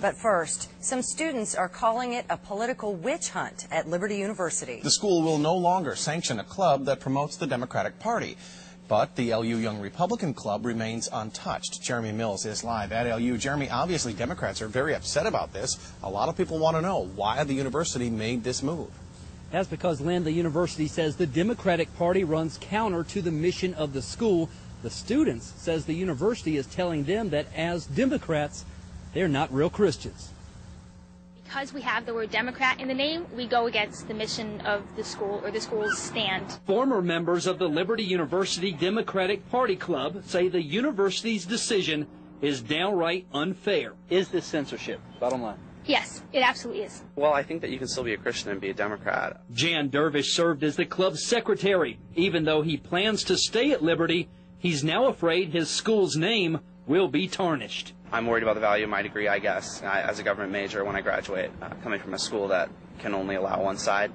But first, some students are calling it a political witch hunt at Liberty University. The school will no longer sanction a club that promotes the Democratic Party. But the LU Young Republican Club remains untouched. Jeremy Mills is live at LU. Jeremy, obviously Democrats are very upset about this. A lot of people want to know why the university made this move. That's because, Lynn, the university says the Democratic Party runs counter to the mission of the school. The students says the university is telling them that as Democrats, they're not real Christians. Because we have the word Democrat in the name, we go against the mission of the school or the school's stand. Former members of the Liberty University Democratic Party Club say the university's decision is downright unfair. Is this censorship? Bottom line. Yes, it absolutely is. Well, I think that you can still be a Christian and be a Democrat. Jan Dervish served as the club's secretary. Even though he plans to stay at Liberty, he's now afraid his school's name will be tarnished. I'm worried about the value of my degree, I guess, as a government major when I graduate, coming from a school that can only allow one side.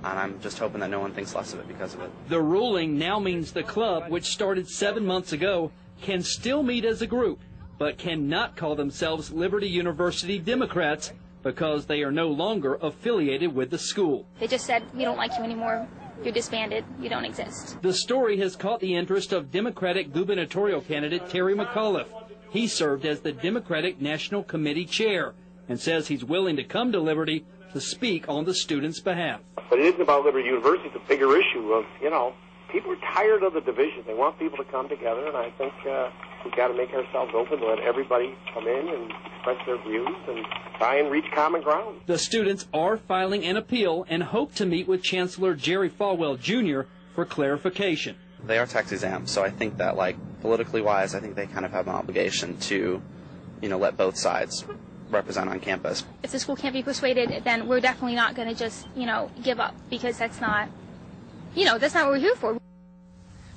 And I'm just hoping that no one thinks less of it because of it. The ruling now means the club, which started 7 months ago, can still meet as a group, but cannot call themselves Liberty University Democrats because they are no longer affiliated with the school. They just said, we don't like you anymore. You're disbanded. You don't exist. The story has caught the interest of Democratic gubernatorial candidate Terry McAuliffe. He served as the Democratic National Committee chair and says he's willing to come to Liberty to speak on the students' behalf. But it isn't about Liberty University. It's a bigger issue of, people are tired of the division. They want people to come together, and I think we've got to make ourselves open to let everybody come in and express their views and try and reach common ground. The students are filing an appeal and hope to meet with Chancellor Jerry Falwell, Jr. for clarification. They are tax exempt, so I think that, politically wise, I think they kind of have an obligation to, let both sides represent on campus. If the school can't be persuaded, then we're definitely not going to just, give up, because that's not, that's not what we're here for.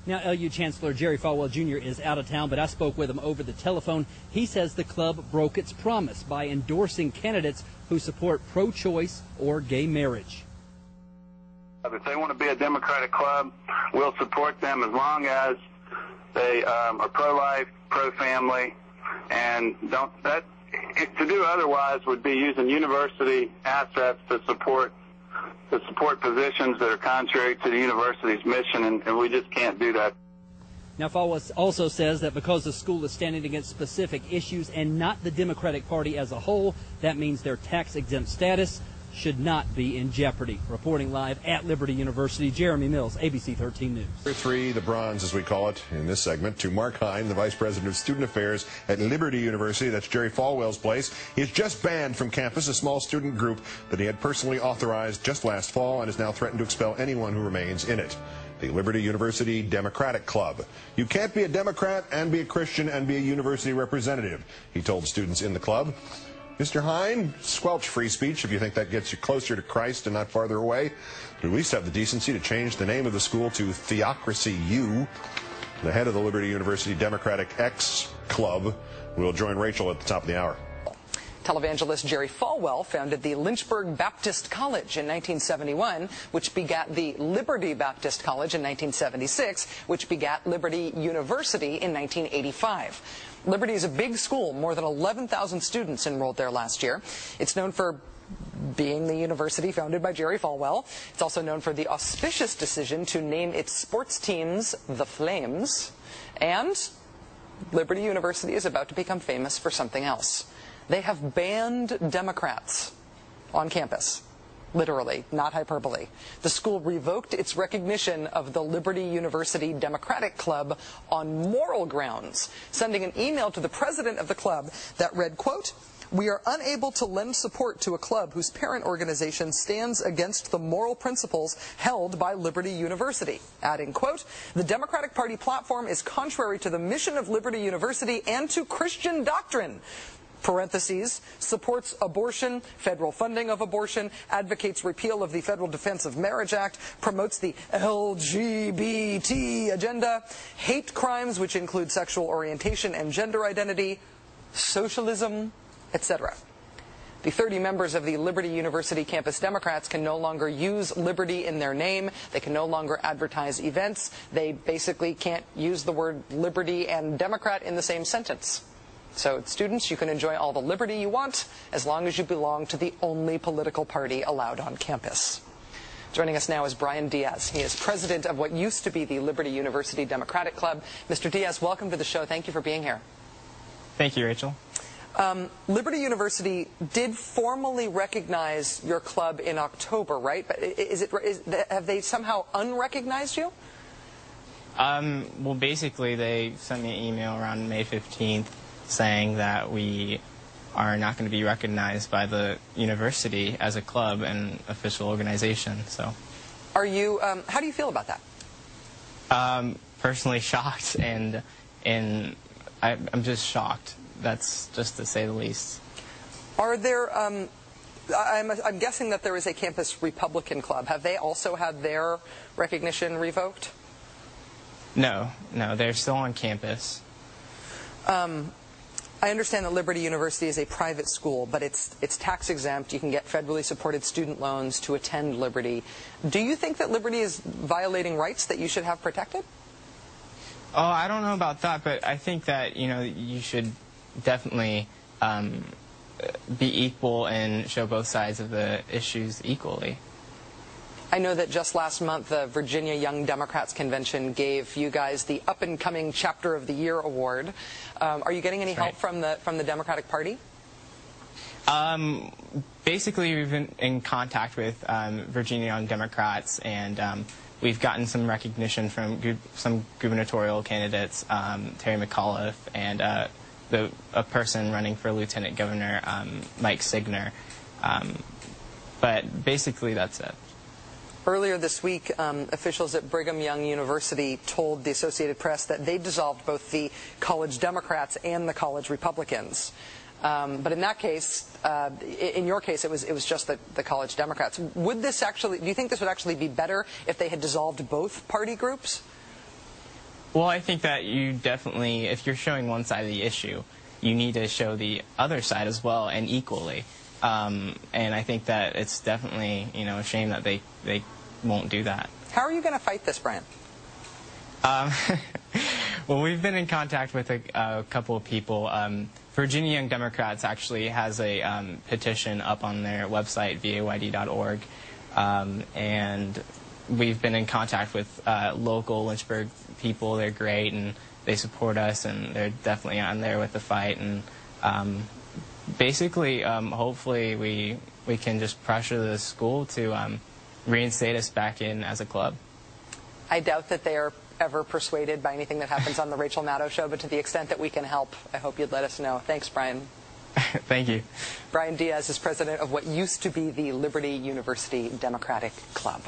Now, LU Chancellor Jerry Falwell Jr. is out of town, but I spoke with him over the telephone. He says the club broke its promise by endorsing candidates who support pro-choice or gay marriage. If they want to be a Democratic club, we'll support them as long as they are pro-life, pro-family, and to do otherwise would be using university assets to support positions that are contrary to the university's mission, and we just can't do that. Now, Falwell also says that because the school is standing against specific issues and not the Democratic Party as a whole, that means their tax-exempt status should not be in jeopardy. Reporting live at Liberty University, Jeremy Mills, ABC 13 News. Number 3, the bronze, as we call it in this segment, to Mark Hine, the Vice President of Student Affairs at Liberty University. That's Jerry Falwell's place. He is just banned from campus a small student group that he had personally authorized just last fall and has now threatened to expel anyone who remains in it. The Liberty University Democratic Club. You can't be a Democrat and be a Christian and be a university representative, he told students in the club. Mr. Hine, squelch free speech if you think that gets you closer to Christ and not farther away. But at least have the decency to change the name of the school to Theocracy U. The head of the Liberty University Democratic X Club will join Rachel at the top of the hour. Televangelist Jerry Falwell founded the Lynchburg Baptist College in 1971, which begat the Liberty Baptist College in 1976, which begat Liberty University in 1985. Liberty is a big school. More than 11,000 students enrolled there last year. It's known for being the university founded by Jerry Falwell. It's also known for the auspicious decision to name its sports teams the Flames. And Liberty University is about to become famous for something else. They have banned Democrats on campus. Literally, not hyperbole. The school revoked its recognition of the Liberty University Democratic Club on moral grounds, sending an email to the president of the club that read, quote, "We are unable to lend support to a club whose parent organization stands against the moral principles held by Liberty University," adding, quote, "The Democratic Party platform is contrary to the mission of Liberty University and to Christian doctrine." Parentheses, supports abortion, federal funding of abortion, advocates repeal of the Federal Defense of Marriage Act, promotes the LGBT agenda, hate crimes which include sexual orientation and gender identity, socialism, etc. The 30 members of the Liberty University campus Democrats can no longer use Liberty in their name. They can no longer advertise events. They basically can't use the word Liberty and Democrat in the same sentence. So students, you can enjoy all the liberty you want as long as you belong to the only political party allowed on campus. Joining us now is Brian Diaz. He is president of what used to be the Liberty University Democratic Club. Mr. Diaz, welcome to the show. Thank you for being here. Thank you, Rachel. Liberty University did formally recognize your club in October, right? But have they somehow unrecognized you? Well, basically, they sent me an email around May 15th saying that we are not going to be recognized by the university as a club and official organization. So, are you? How do you feel about that? Personally, shocked, and I'm just shocked. That's just to say the least. Are there? I'm guessing that there is a campus Republican club. Have they also had their recognition revoked? No, they're still on campus. I understand that Liberty University is a private school, but it's tax exempt. You can get federally supported student loans to attend Liberty. Do you think that Liberty is violating rights that you should have protected? Oh, I don't know about that, but I think that, you should definitely be equal and show both sides of the issues equally. I know that just last month, the Virginia Young Democrats Convention gave you guys the Up-and-Coming Chapter of the Year award. Are you getting any help from the Democratic Party? Basically, we've been in contact with Virginia Young Democrats, and we've gotten some recognition from some gubernatorial candidates, Terry McAuliffe, and a person running for lieutenant governor, Mike Signer. But basically, that's it. Earlier this week, officials at Brigham Young University told the Associated Press that they dissolved both the college Democrats and the college Republicans. But in that case, in your case, it was just the college Democrats. Do you think this would actually be better if they had dissolved both party groups? Well, I think that you definitely, if you're showing one side of the issue, you need to show the other side as well, and equally. And I think that it's definitely, a shame that they won't do that. How are you going to fight this, Brian? Well, we've been in contact with a couple of people. Virginia Young Democrats actually has a petition up on their website, vayd.org, and we've been in contact with local Lynchburg people. They're great, and they support us, and they're definitely on there with the fight. And basically, hopefully, we can just pressure the school to reinstate us back in as a club. I doubt that they are ever persuaded by anything that happens on the Rachel Maddow Show, but to the extent that we can help, I hope you'd let us know. Thanks, Brian. Thank you. Brian Diaz is president of what used to be the Liberty University Democratic Club.